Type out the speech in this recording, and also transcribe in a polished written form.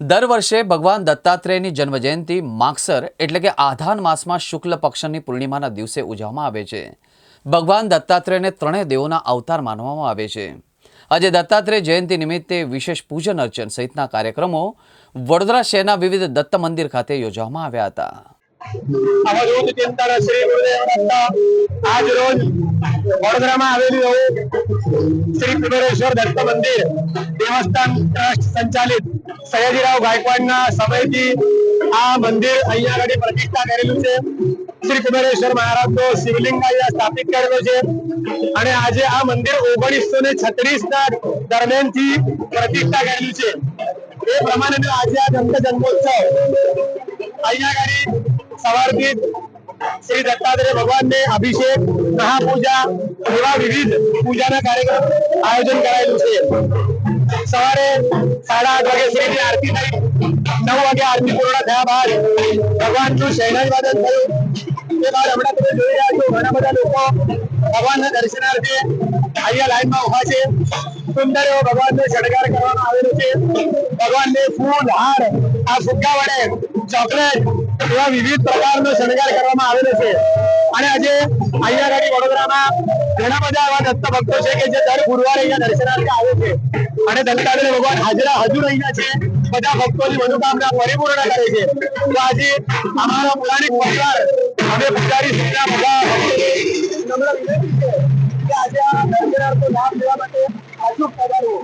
દર વર્ષે ભગવાન દત્તાત્રેયની જન્મજયંતિ માગસર એટલે કે આધાન માસમાં શુક્લ પક્ષની પૂર્ણિમાના દિવસે ઉજવવામાં આવે છે। ભગવાન દત્તાત્રેયને ત્રણેય દેવોના અવતાર માનવામાં આવે છે। આજે દત્તાત્રેય જયંતિ નિમિત્તે વિશેષ પૂજન અર્ચન સહિતના કાર્યક્રમો વડોદરા શહેરના વિવિધ દત્ત મંદિર ખાતે યોજવામાં આવ્યા હતા। અવધૂત ચિંતન શ્રી ગુરુદેવ દત્ત આજ રોજ વડોદરામાં આવેલું શ્રી કુબેરેશ્વર દત્ત મંદિર દેવસ્થાન ટ્રસ્ટ સંચાલિત સયાજીરાવ ગાયકવાડના સમયથી આ મંદિર અહીંયા આગળ પ્રતિષ્ઠા કરેલું છે। શ્રી કુબેરેશ્વર મહારાજનો શિવલિંગ અહીંયા સ્થાપિત કરેલો છે અને આજે આ મંદિર 1936 ના દરમિયાનથી પ્રતિષ્ઠા કરેલું છે। એ પ્રમાણે આજે આ દત્ત જન્મોત્સવ અહીંયા આગળ સવારથી શ્રી દત્તાત્રેય ભગવાનને અભિષેક મહાપૂજા એવા વિવિધ પૂજાના કાર્યક્રમ આયોજન કરાયેલું છે। સવારે 8:30 વાગે શ્રીની આરતી થઈ, 9 વાગે આરતી પૂર્ણ થયા બાદ ભગવાનનું શહેનાઈ વાદન થયું। તે બાદ હમણાં તમે જોઈ રહ્યા છો ઘણા બધા લોકો ભગવાનના દર્શનાર્થે અહીંયા લાઈનમાં ઉભા છે। સુંદર એવો ભગવાનનો શણગાર કરવામાં આવેલો છે। ભગવાનને ફૂલ હાર આ ફુગ્ગા વડે ચોકલેટ એવા વિવિધ પ્રકારનો શણગાર કરવામાં આવેલો છે અને આજે અહીંયા આગળ વડોદરામાં ઘણા બધા એવા દત્ત ભક્તો છે કે જે દર ગુરુવારે અહીંયા દર્શનાર્થે આવે છે અને દત્તાત્રેય ભગવાન હજુર અહીંયા છે। બધા ભક્તોની મનોકામના પરિપૂર્ણ કરે છે। તો આજે અમારો પુરાણિક વસ્ત્ર અમે પૂજારી શ્રીના બધા ભક્તોને નમ્ર વિનંતી છે કે આજે આ દર્શનાર્થનો લાભ લેવા માટે અચૂક પધારવું।